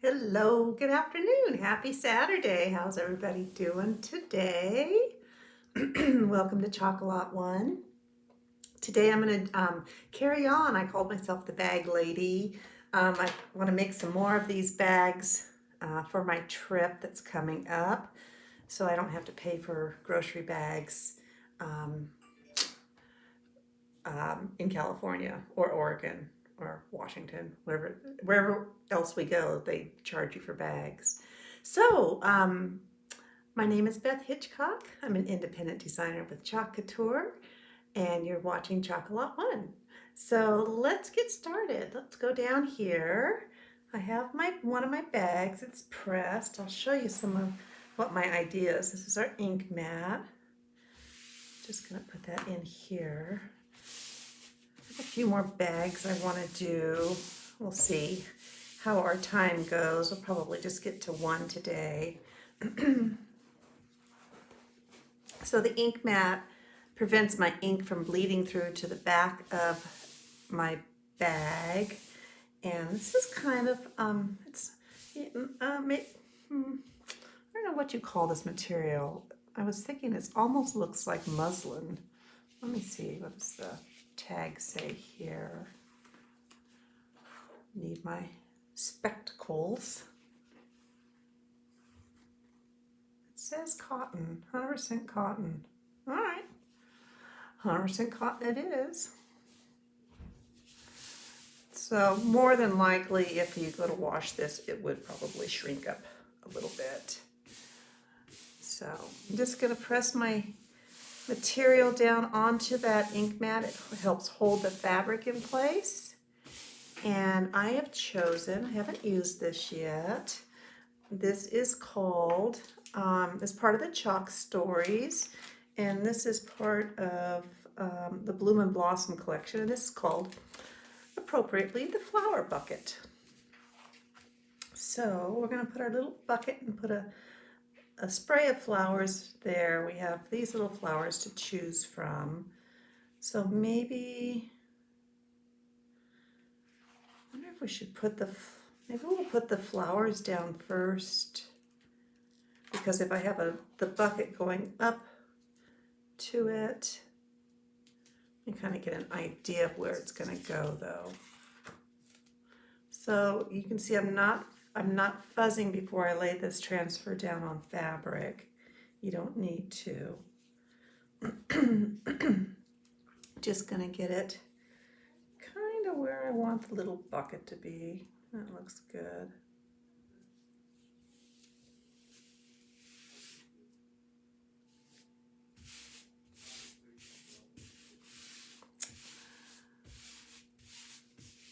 Hello, good afternoon. Happy Saturday. How's everybody doing today? Welcome to Chocolate One. Today I'm going to carry on. I called myself the bag lady. I want to make some more of these bags for my trip that's coming up so I don't have to pay for grocery bags um, in California or Oregon or Washington, wherever else we go, they charge you for bags. So, my name is Beth Hitchcock. I'm an independent designer with Chalk Couture, and you're watching Chocolate One. So let's get started. Let's go down here. I have one of my bags. It's pressed. I'll show you some of what my idea is. This is our ink mat. Just gonna put that in here. A few more bags I want to do. We'll see how our time goes. We'll probably just get to one today. So the ink mat prevents my ink from bleeding through to the back of my bag. And this is kind of, I don't know what you call this material. I was thinking it almost looks like muslin. Let me see, what does the tag say here? Need my spectacles. It says cotton, 100% cotton. All right, 100% cotton it is. So more than likely, if you go to wash this, it would probably shrink up a little bit. So I'm just going to press my material down onto that ink mat. It helps hold the fabric in place. And I have chosen, I haven't used this yet. This is called, as part of the Chalk Stories. And this is part of the Bloom and Blossom collection. And this is called, appropriately, the Flower Bucket. So we're going to put our little bucket and put a spray of flowers there. We have these little flowers to choose from. So maybe, I wonder if we should put maybe we'll put the flowers down first. Because if I have the bucket going up to it, you kind of get an idea of where it's going to go though. So you can see I'm not fuzzing before I lay this transfer down on fabric. You don't need to. Just gonna get it kind of where I want the little bucket to be. That looks good.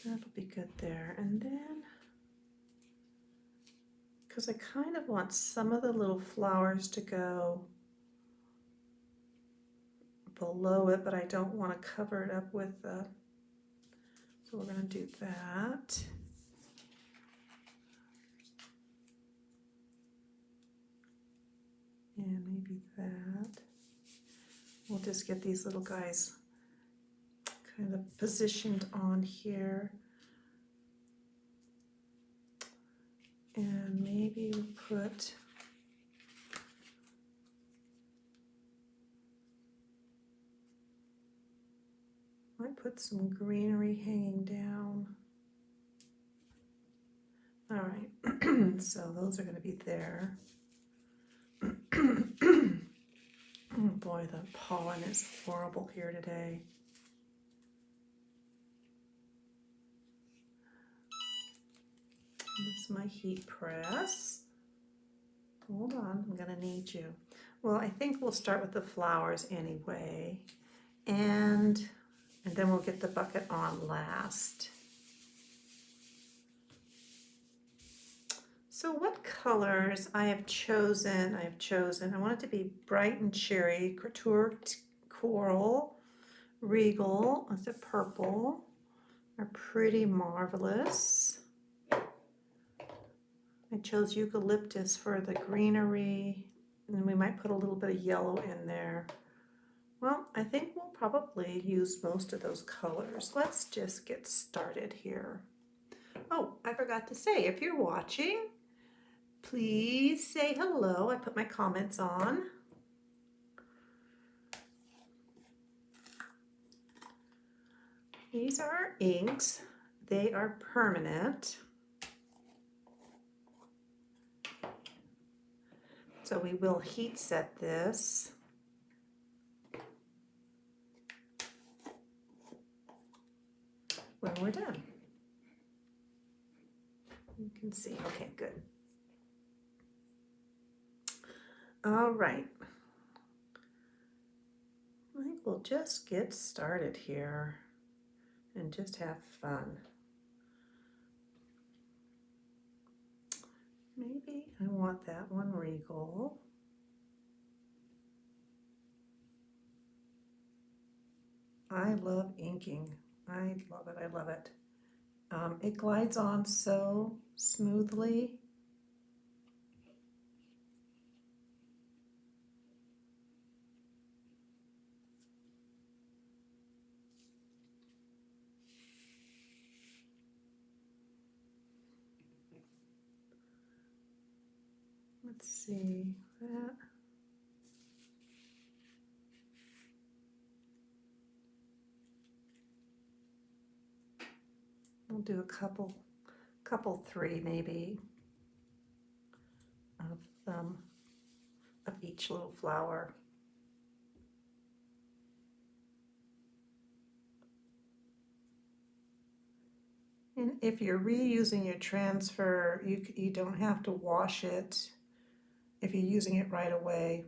That'll be good there. And then, because I kind of want some of the little flowers to go below it, but I don't want to cover it up with the, so we're going to do that. And maybe that. We'll just get these little guys kind of positioned on here. And maybe we'll might put some greenery hanging down. All right, so those are going to be there. Oh boy, the pollen is horrible here today. This is my heat press. Hold on, I'm gonna need you. Well, I think we'll start with the flowers anyway, and then we'll get the bucket on last. So what colors I have chosen, I want it to be bright and cherry, couture, coral, regal, that's a purple, are pretty marvelous. I chose eucalyptus for the greenery, and we might put a little bit of yellow in there. Well, I think we'll probably use most of those colors. Let's just get started here. Oh, I forgot to say, if you're watching, please say hello. I put my comments on. These are our inks. They are permanent. So we will heat set this. When we're done. You can see, okay, good. All right. I think we'll just get started here and just have fun. Maybe I want that one regal. I love inking. I love it. I love it. It glides on so smoothly. Let's see that. We'll do a couple three maybe of each little flower. And if you're reusing your transfer, you don't have to wash it if you're using it right away.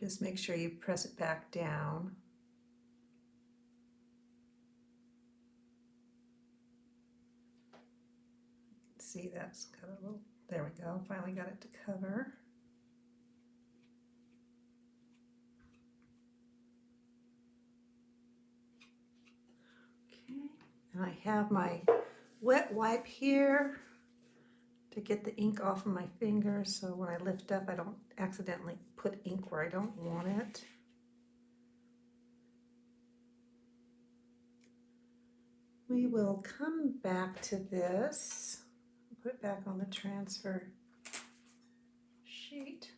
Just make sure you press it back down. See, that's got a little, there we go, finally got it to cover. Okay, and I have my wet wipe here to get the ink off of my fingers, so when I lift up I don't accidentally put ink where I don't want it. We will come back to this, put it back on the transfer sheet.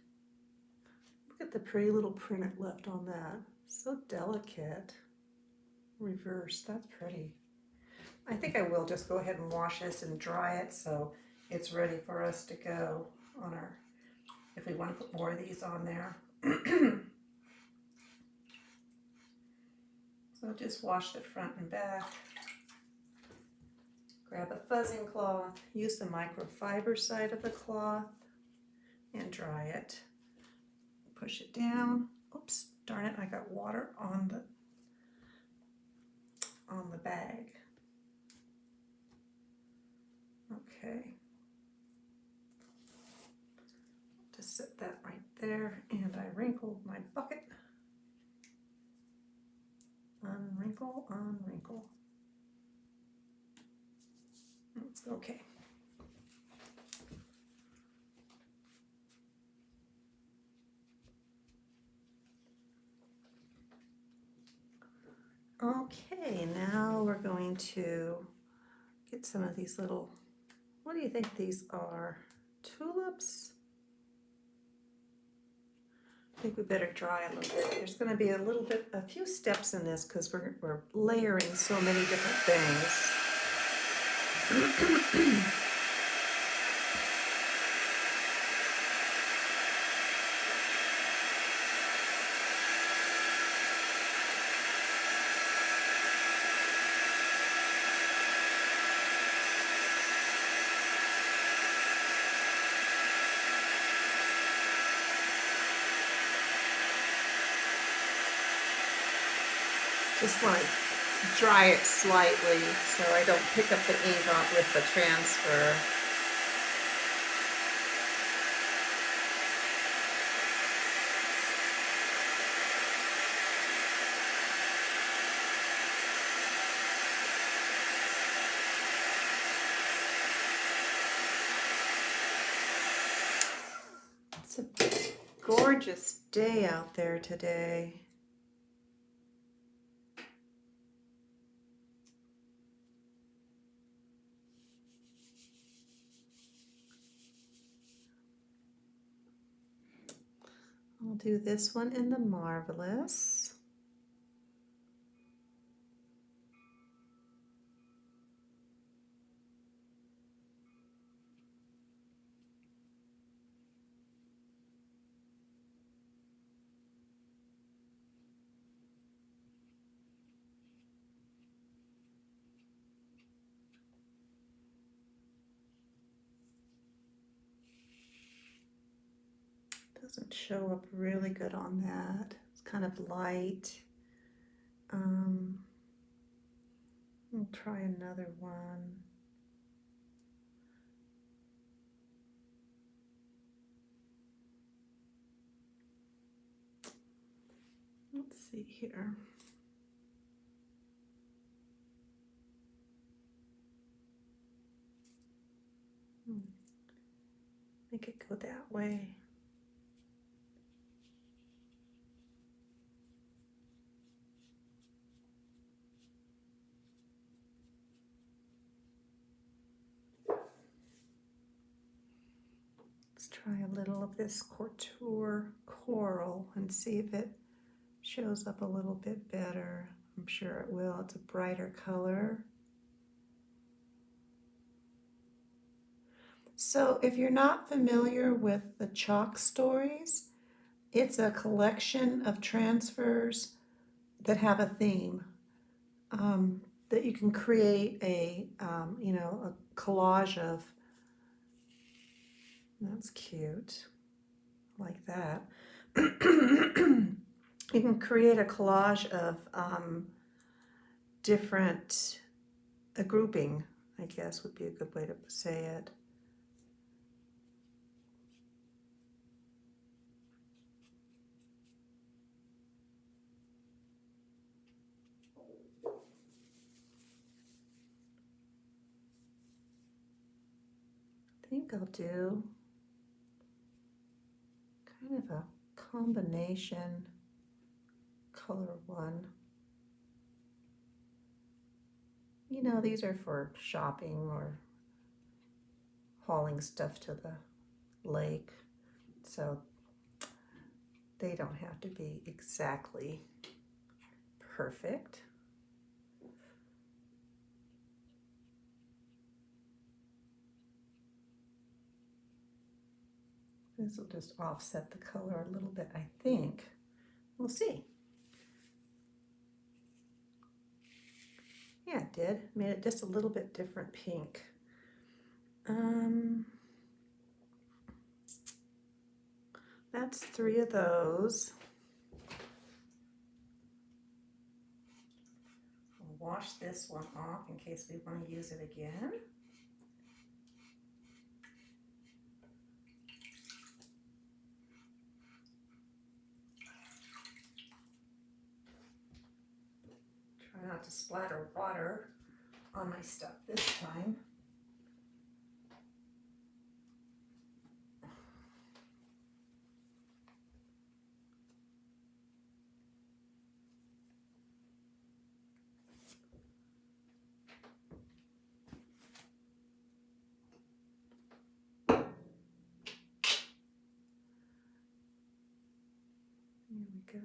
Look at the pretty little print it left on that. So delicate. Reverse, that's pretty. I think I will just go ahead and wash this and dry it so it's ready for us to go on our, if we want to put more of these on there. So just wash the front and back. Grab a fuzzing cloth, use the microfiber side of the cloth and dry it. Push it down. Oops, darn it, I got water on the bag. Okay. Just set that right there, and I wrinkled my bucket. Unwrinkle, unwrinkle. That's okay. Okay, now we're going to get some of these little, what do you think these are? Tulips? I think we better dry a little bit. There's going to be a few steps in this because we're layering so many different things. Just want to dry it slightly so I don't pick up the ink off with the transfer. It's a gorgeous day out there today. I'll do this one in the Marvelous. Doesn't show up really good on that. It's kind of light. I'll try another one. Let's see here. Make it go that way. Let's try a little of this Couture Coral and see if it shows up a little bit better. I'm sure it will. It's a brighter color. So if you're not familiar with the Chalk Stories, it's a collection of transfers that have a theme, that you can create a collage of. That's cute, like that. You can create a collage of different, a grouping, I guess would be a good way to say it. I think I'll do kind of a combination color one. You know, these are for shopping or hauling stuff to the lake, so they don't have to be exactly perfect. This will just offset the color a little bit, I think. We'll see. Yeah, it did. Made it just a little bit different pink. That's 3 of those. I'll wash this one off in case we want to use it again. Try not to splatter water on my stuff this time. Here we go.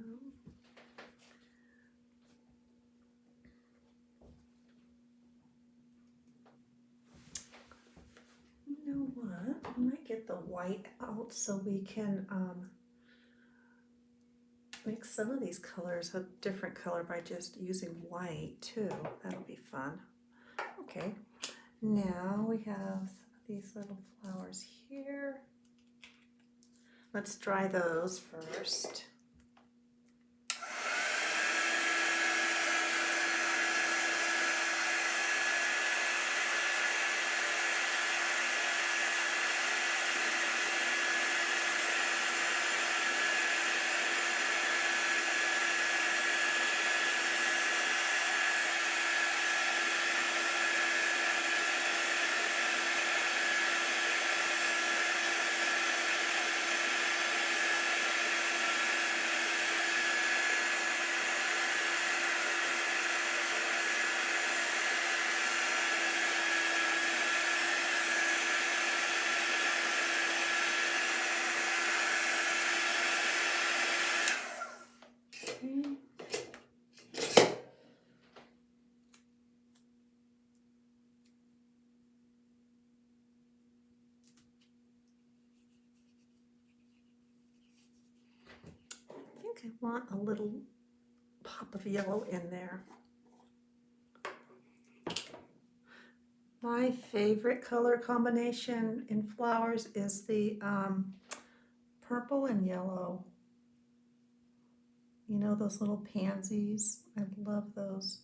You know what? I might get the white out so we can make some of these colors a different color by just using white too. That'll be fun. Okay, now we have these little flowers here. Let's dry those first. think I want a little pop of yellow in there. My favorite color combination in flowers is the purple and yellow. You know those little pansies? I love those.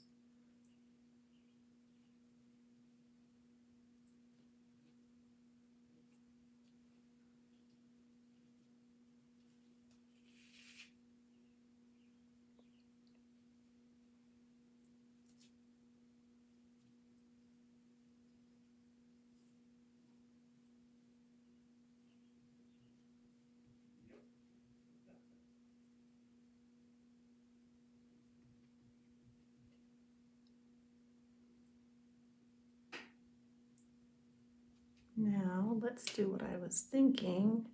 Now let's do what I was thinking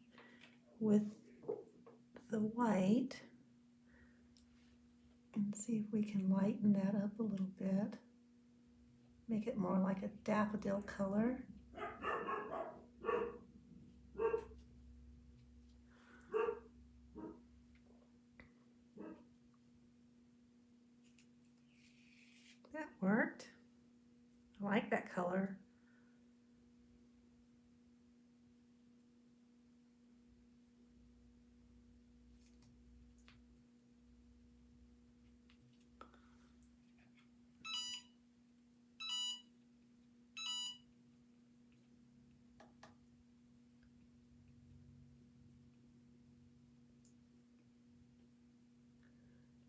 with the white and see if we can lighten that up a little bit. Make it more like a daffodil color. That worked. I like that color.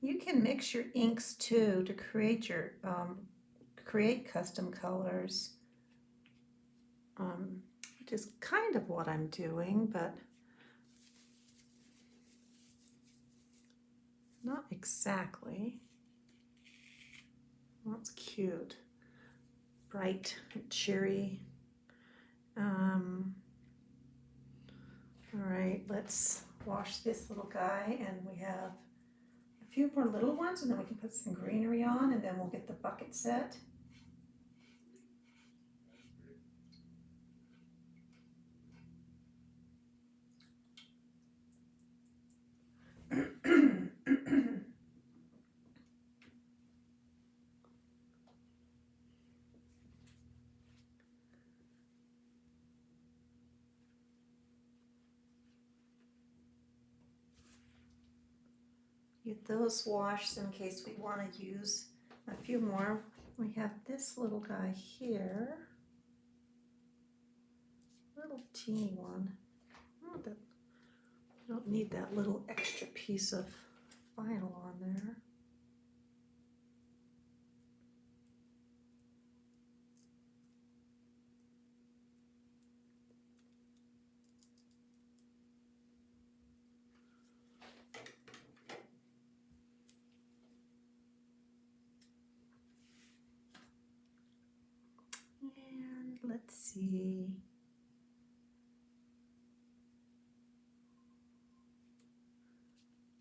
You can mix your inks too to create your create custom colors, which is kind of what I'm doing, but not exactly. Well, that's cute, bright and cheery. All right, let's wash this little guy, and we have a few more little ones, and then we can put some greenery on, and then we'll get the bucket set. Get those washed in case we want to use a few more. We have this little guy here, little teeny one. Oh, we don't need that little extra piece of vinyl on there. And let's see.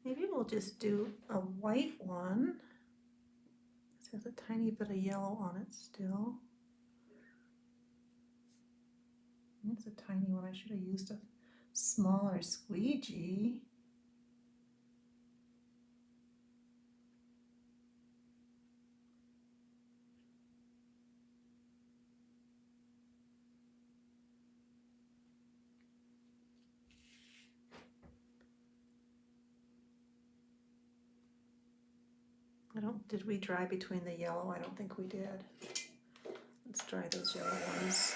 Maybe we'll just do a white one. It has a tiny bit of yellow on it still. It's a tiny one. I should have used a smaller squeegee. Did we dry between the yellow? I don't think we did. Let's dry those yellow ones.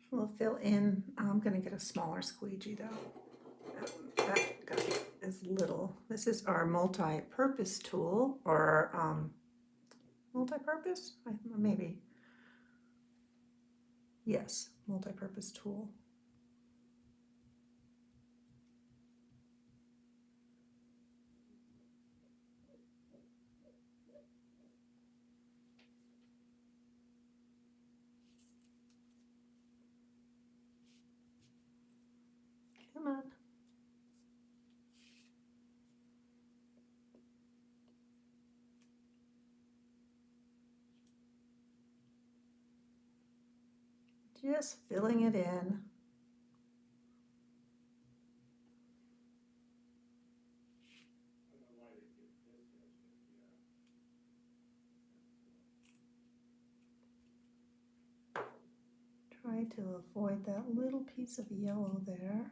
We'll fill in. I'm going to get a smaller squeegee though. That guy is little. This is our multi-purpose tool, or multi-purpose, maybe. Yes, multi-purpose tool. Come on. Just filling it in. Try to avoid that little piece of yellow there.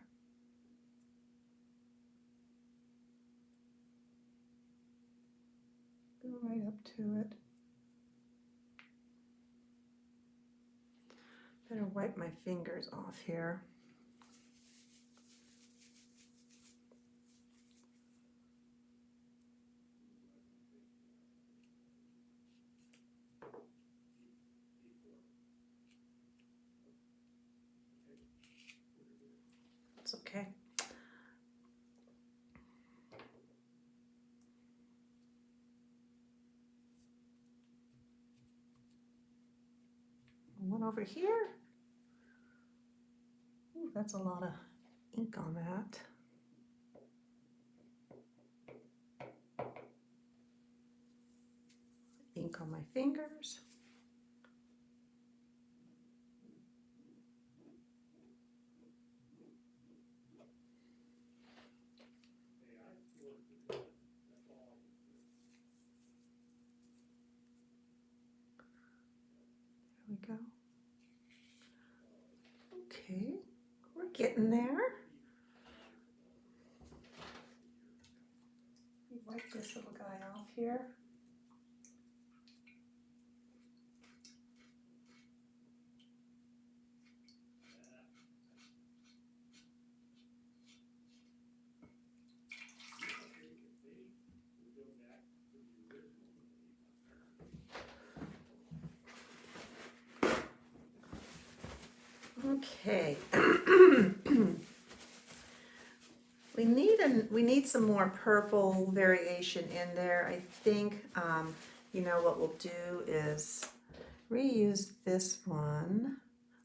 Go right up to it. Better wipe my fingers off here. It's okay. One over here. Ooh, that's a lot of ink on that. Ink on my fingers. There we go. Okay, we're getting there. Wipe this little guy off here. Okay. We need some more purple variation in there. I think you know what we'll do is reuse this one.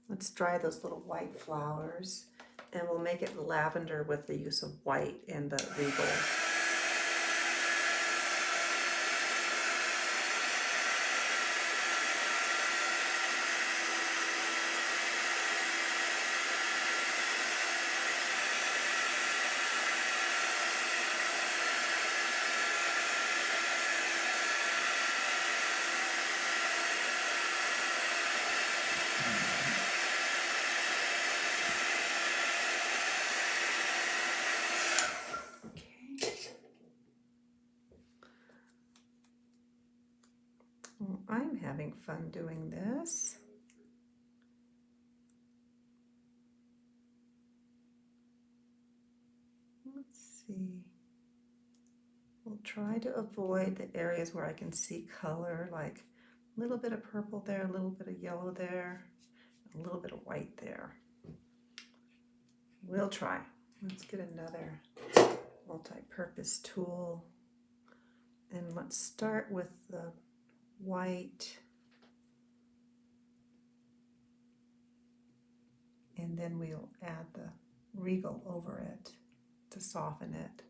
Let's dry those little white flowers, and we'll make it lavender with the use of white in the regal. Well, I'm having fun doing this. Let's see. We'll try to avoid the areas where I can see color, like a little bit of purple there, a little bit of yellow there, a little bit of white there. We'll try. Let's get another multi-purpose tool. And let's start with the white. And then we'll add the regal over it to soften it.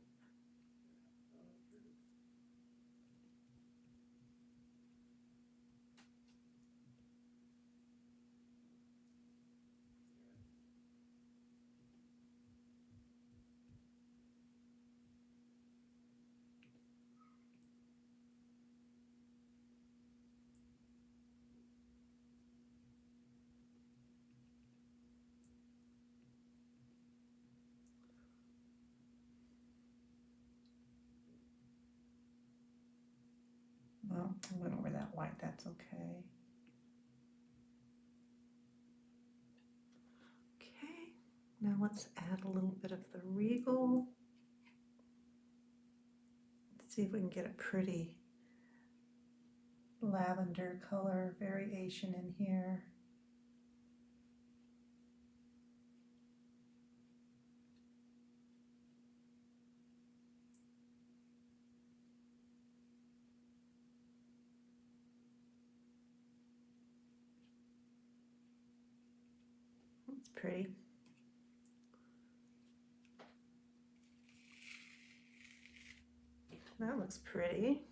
Well, I went over that white, that's okay. Okay, now let's add a little bit of the regal. Let's see if we can get a pretty lavender color variation in here. It's pretty. That looks pretty.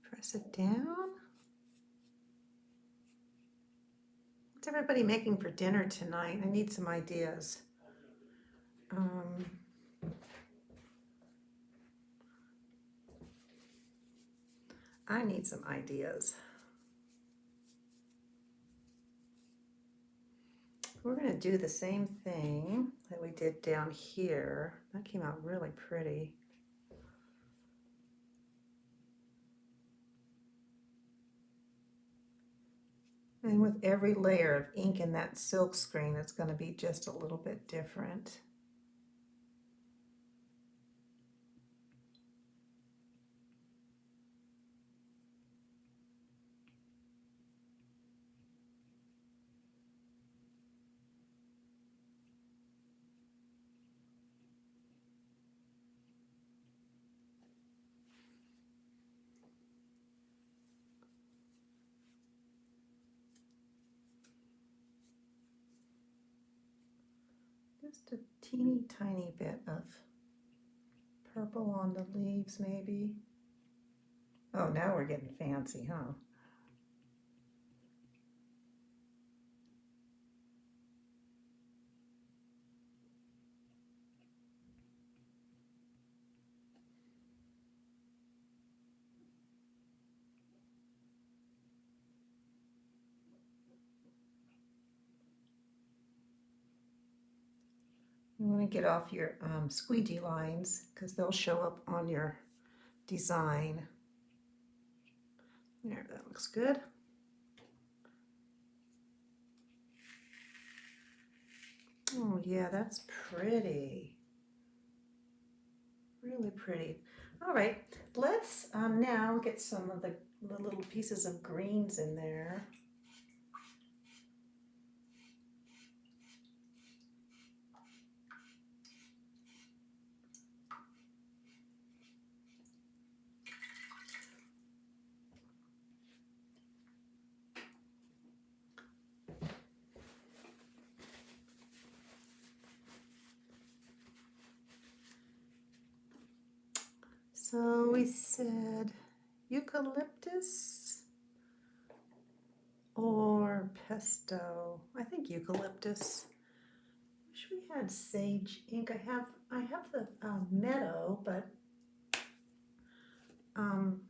Press it down. What's everybody making for dinner tonight? I need some ideas. I need some ideas. We're going to do the same thing that we did down here. That came out really pretty. And with every layer of ink in that silk screen, it's going to be just a little bit different. Just a teeny tiny bit of purple on the leaves, maybe. Oh, now we're getting fancy, huh? You want to get off your squeegee lines because they'll show up on your design. There, that looks good. Oh yeah, that's pretty. Really pretty. All right, let's now get some of the little pieces of greens in there. So we said eucalyptus or pesto. I think eucalyptus. Wish we had sage ink. I have the meadow, but I'm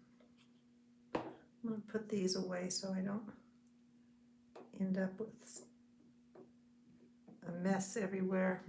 gonna put these away so I don't end up with a mess everywhere.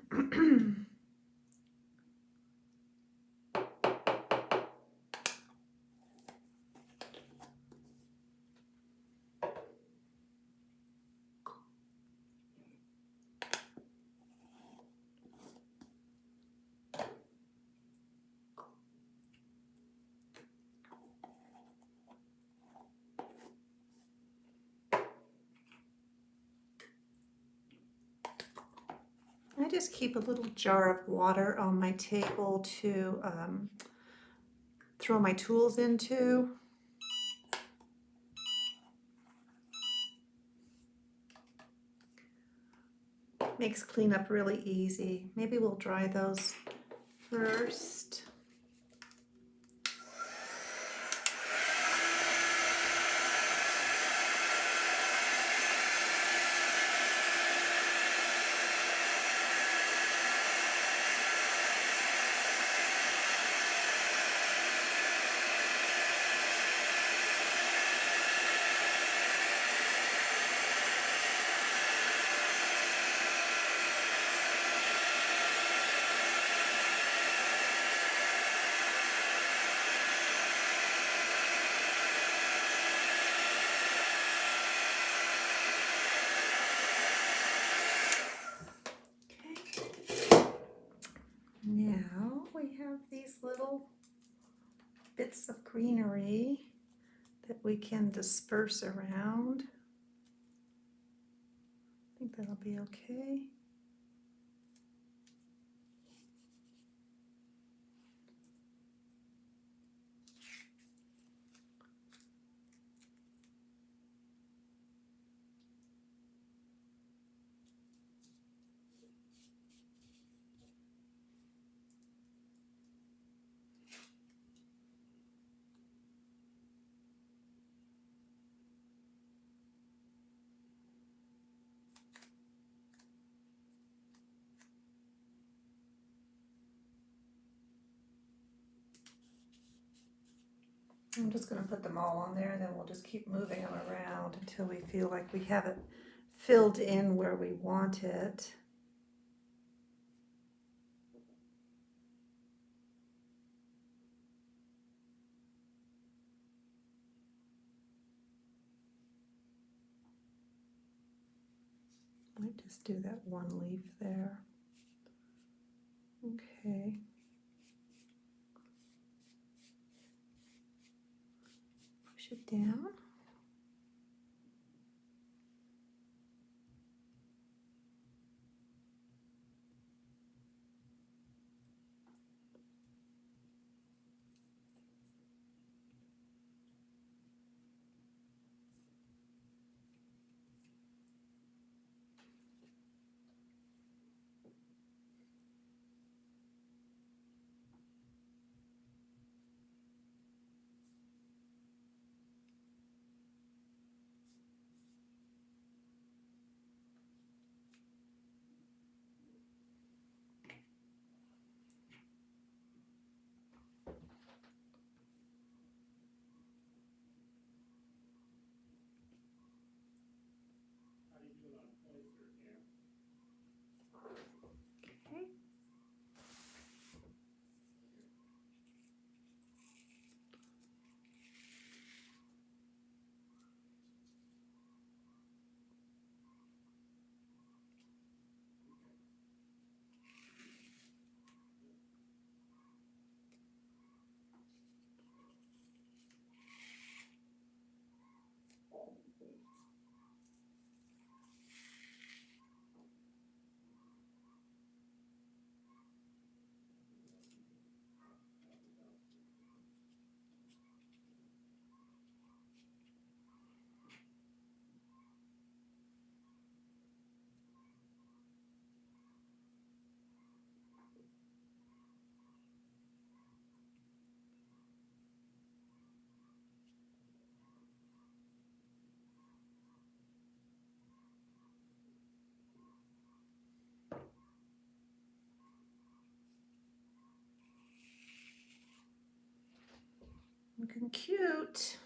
I just keep a little jar of water on my table to throw my tools into. Makes cleanup really easy. Maybe we'll dry those first. bits of greenery that we can disperse around. I think that'll be okay. I'm just going to put them all on there, and then we'll just keep moving them around until we feel like we have it filled in where we want it. Might just do that one leaf there. Okay. Push it down. Okay. Looking cute.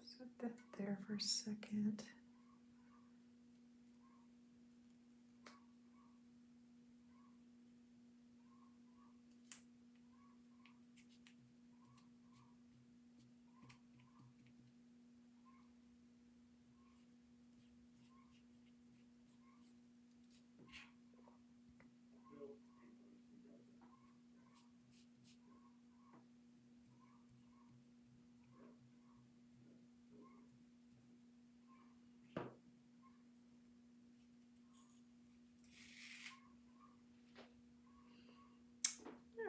Set that there for a second.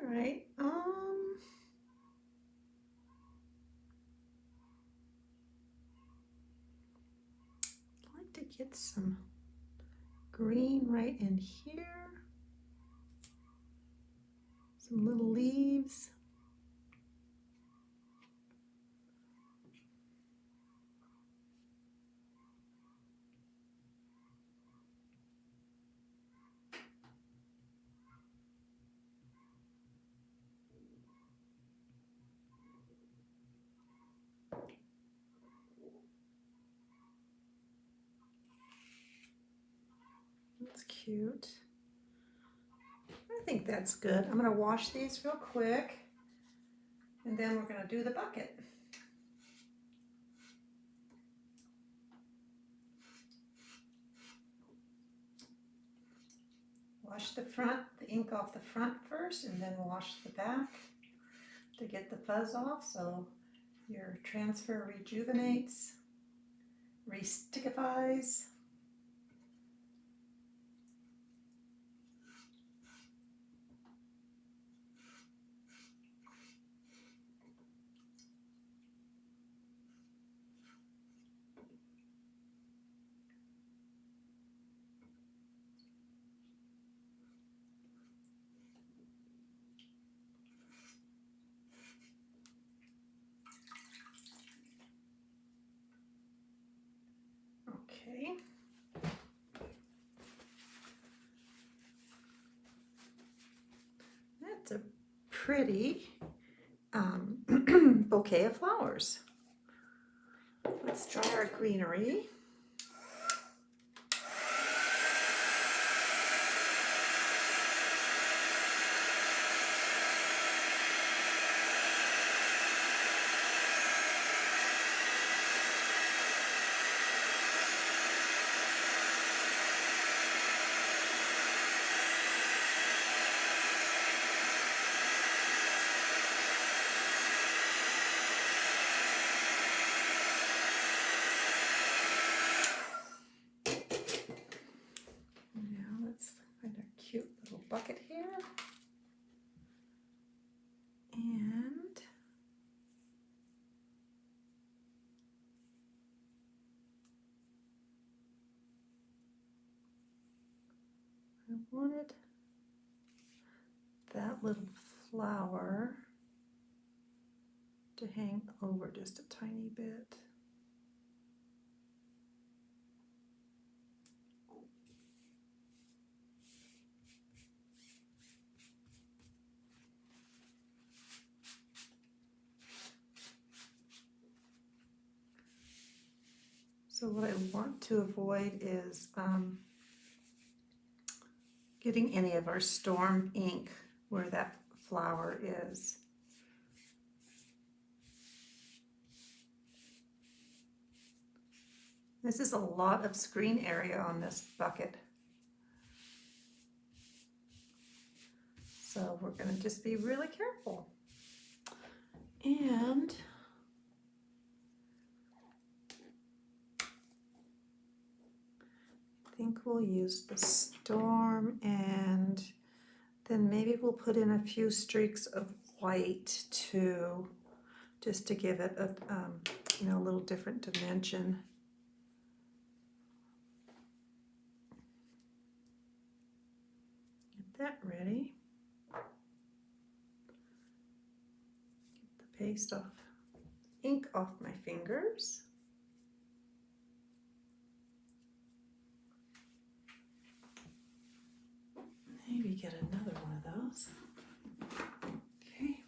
All right. I'd like to get some green right in here. Some little leaves. That's cute. I think that's good. I'm going to wash these real quick, and then we're going to do the bucket. wash the front, the ink off the front first, and then wash the back to get the fuzz off so your transfer rejuvenates, re-stickifies. Okay. That's a pretty bouquet of flowers. Let's try our greenery. Cute little bucket here. And I wanted that little flower to hang over just a tiny bit. So what I want to avoid is getting any of our storm ink where that flower is. This is a lot of screen area on this bucket. So we're going to just be really careful. And I think we'll use the storm, and then maybe we'll put in a few streaks of white too, just to give it a a little different dimension. Get that ready. Get the paste off, ink off my fingers. Maybe get another one of those. Okay.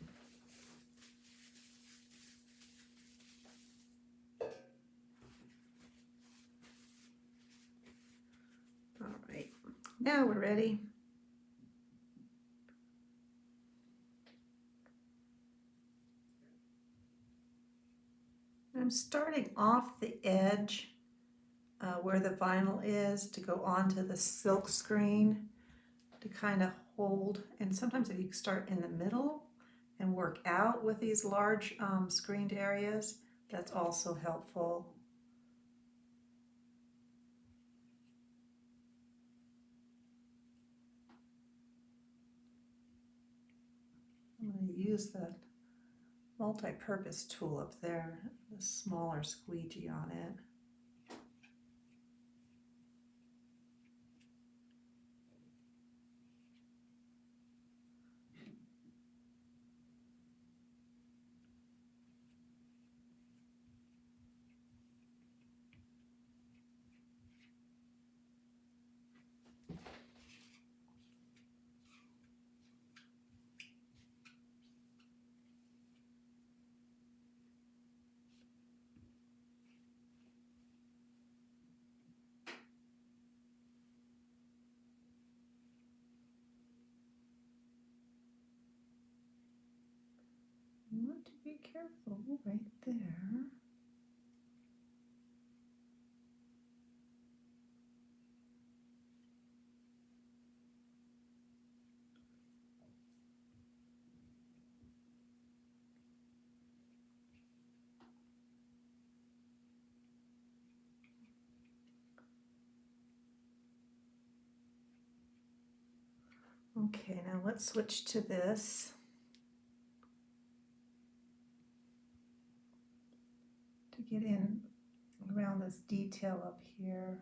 All right, now we're ready. I'm starting off the edge where the vinyl is to go onto the silk screen to kind of hold, and sometimes if you start in the middle and work out with these large screened areas, that's also helpful. I'm going to use the multi-purpose tool up there, the smaller squeegee on it. You want to be careful right there. Okay, now let's switch to this. To get in around this detail up here.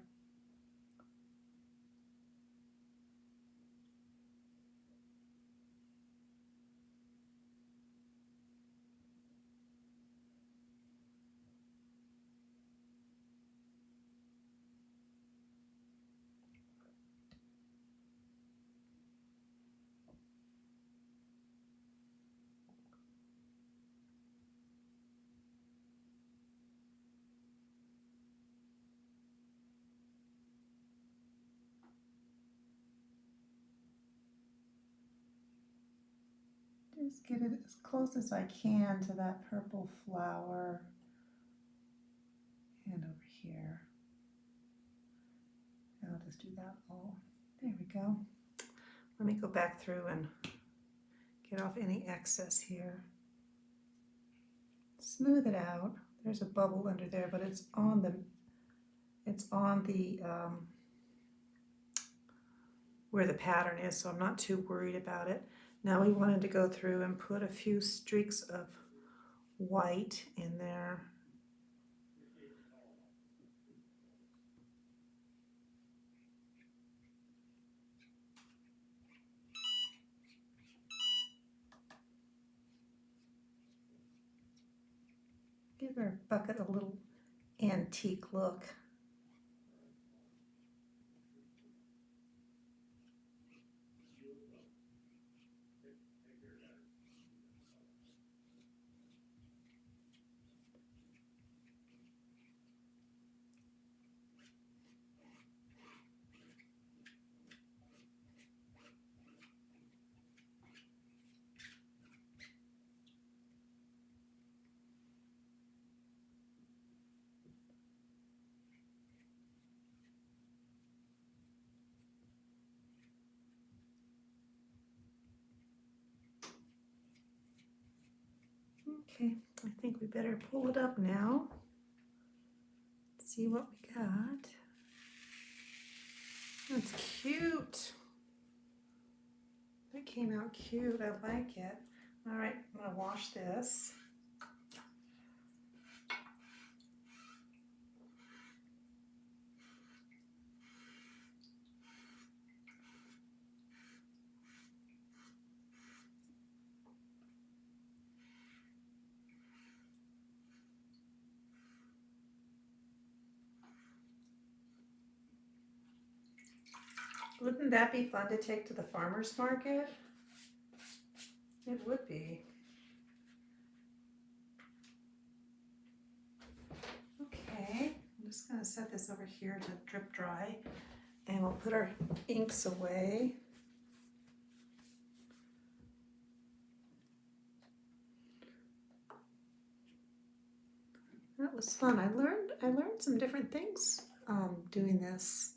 Just get it as close as I can to that purple flower. And over here. And I'll just do that all. There we go. Let me go back through and get off any excess here. Smooth it out. There's a bubble under there, but it's on the where the pattern is, so I'm not too worried about it. Now we wanted to go through and put a few streaks of white in there. Give our bucket a little antique look. Okay, I think we better pull it up now. See what we got. That's cute. That came out cute. I like it. All right, I'm gonna wash this. Wouldn't that be fun to take to the farmer's market? It would be. Okay, I'm just going to set this over here to drip dry, and we'll put our inks away. That was fun. I learned some different things doing this.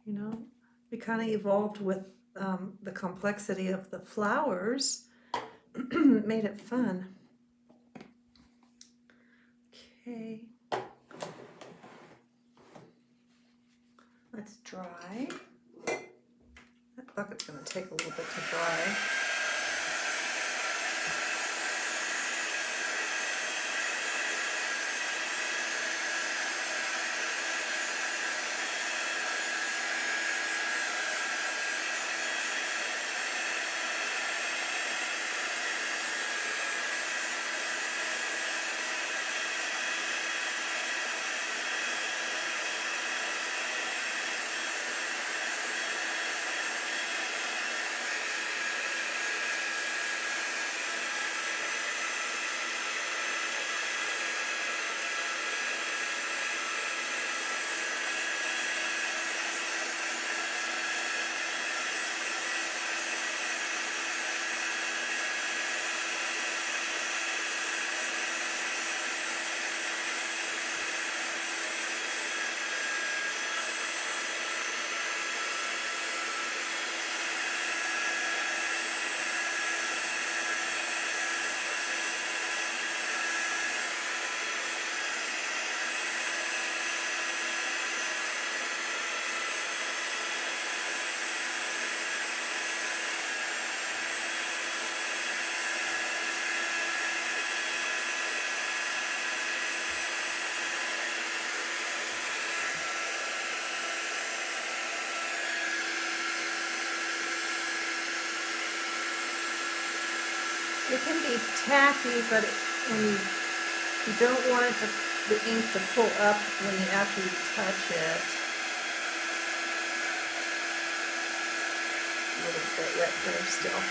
You know, we kind of evolved with the complexity of the flowers. Made it fun. Okay. Let's dry. That bucket's going to take a little bit to dry. It can be tacky, but when you don't want it to, the ink to pull up when you actually touch it. A little bit wet there still.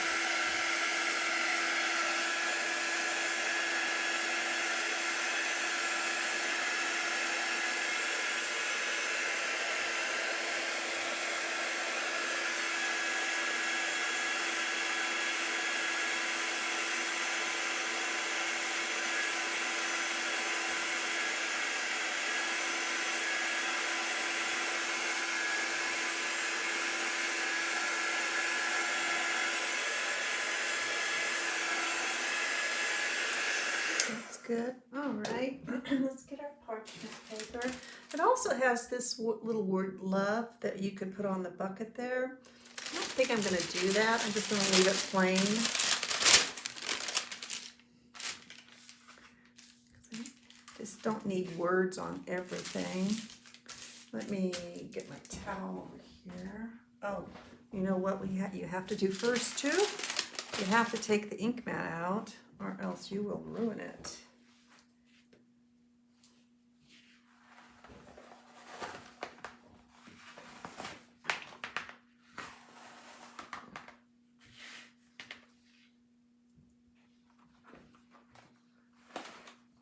That's good. All right, let's get our parchment paper. It also has this little word love that you could put on the bucket there. I don't think I'm going to do that. I'm just going to leave it plain. Just don't need words on everything. Let me get my towel over here. Oh, you know what you have to do first too? You have to take the ink mat out or else you will ruin it.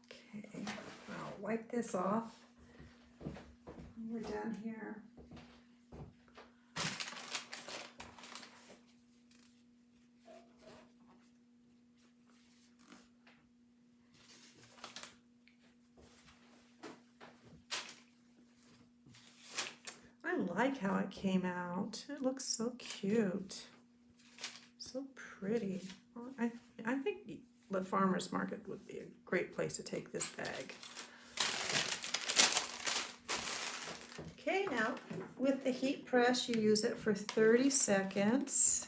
Okay, I'll wipe this off. We're done here. I like how it came out. It looks so cute. So pretty. Well, I think the farmer's market would be a great place to take this bag. Okay, now with the heat press, you use it for 30 seconds.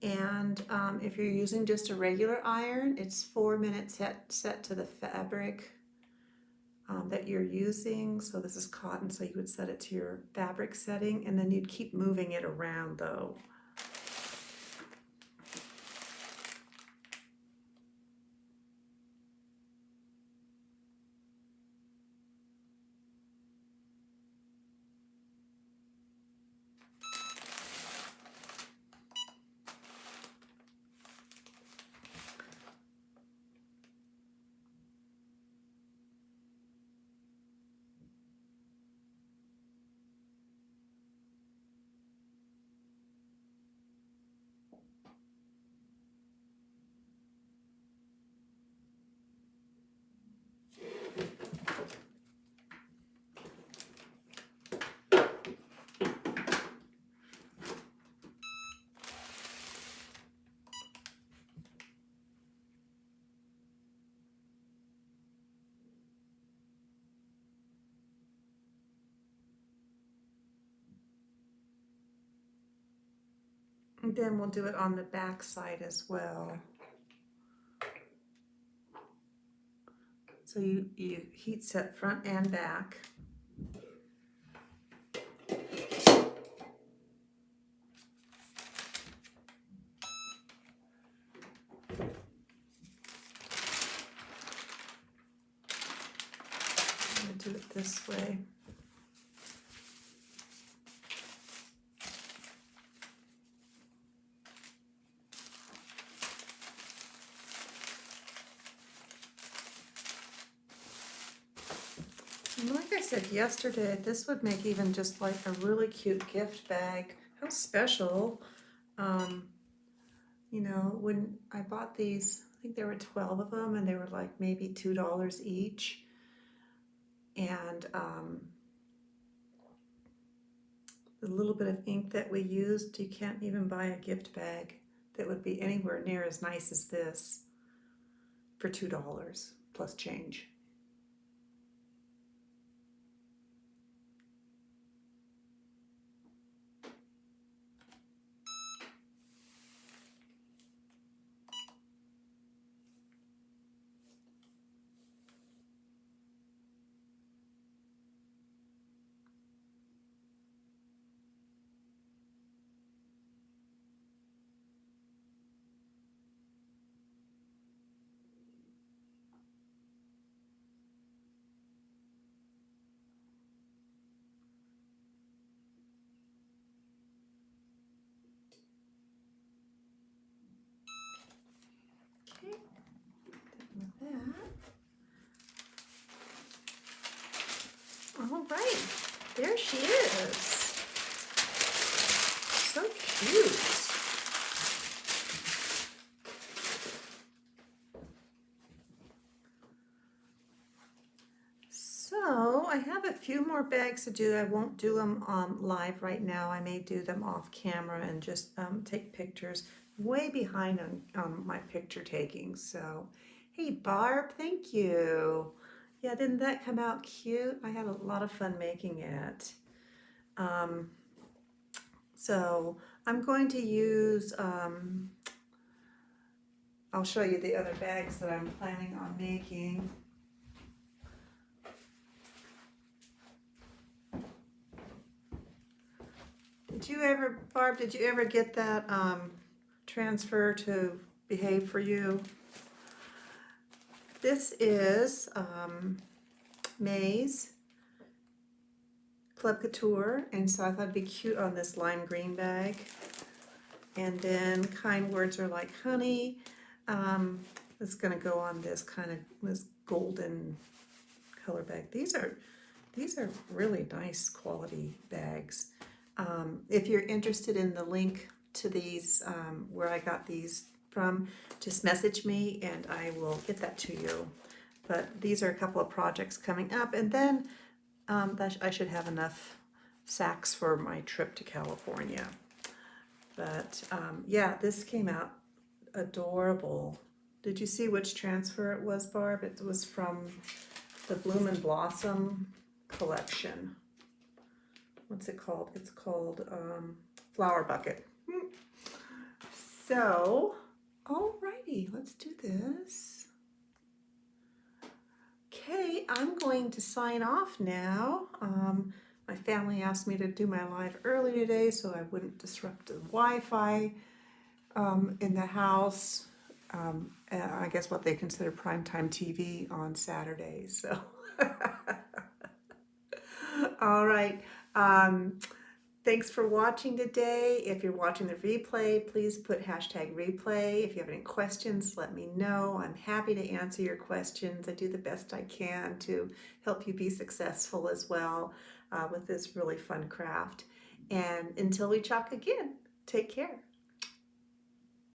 And if you're using just a regular iron, it's 4 minutes set to the fabric that you're using. So this is cotton, so you would set it to your fabric setting, and then you'd keep moving it around though. And then we'll do it on the back side as well. So you heat set front and back. I'm going to do it this way. And like I said yesterday, this would make even just like a really cute gift bag. How special. You know, when I bought these, I think there were 12 of them, and they were like maybe $2 each. And the little bit of ink that we used, you can't even buy a gift bag that would be anywhere near as nice as this for $2 plus change. she is. So cute. So I have a few more bags to do. I won't do them live right now. I may do them off camera and just take pictures way behind on my picture taking. So, hey Barb, thank you. Yeah, didn't that come out cute? I had a lot of fun making it. Um, so I'm going to use, I'll show you the other bags that I'm planning on making. Barb, did you ever get that transfer to Behave for You? This is May's Club Couture, and so I thought it'd be cute on this lime green bag. And then Kind Words Are Like Honey. It's gonna go on this this golden color bag. These are really nice quality bags. If you're interested in the link to these, where I got these from, just message me and I will get that to you. But these are a couple of projects coming up, and then I should have enough sacks for my trip to California. But yeah, this came out adorable. Did you see which transfer it was, Barb? It was from the Bloom and Blossom collection. What's it called? It's called Flower Bucket. So, alrighty, let's do this. Okay, I'm going to sign off now. My family asked me to do my live early today so I wouldn't disrupt the Wi-Fi in the house. I guess what they consider primetime TV on Saturdays. So, all right. Thanks for watching today. If you're watching the replay, please put #replay. If you have any questions, let me know. I'm happy to answer your questions. I do the best I can to help you be successful as well with this really fun craft. And until we chalk again, take care.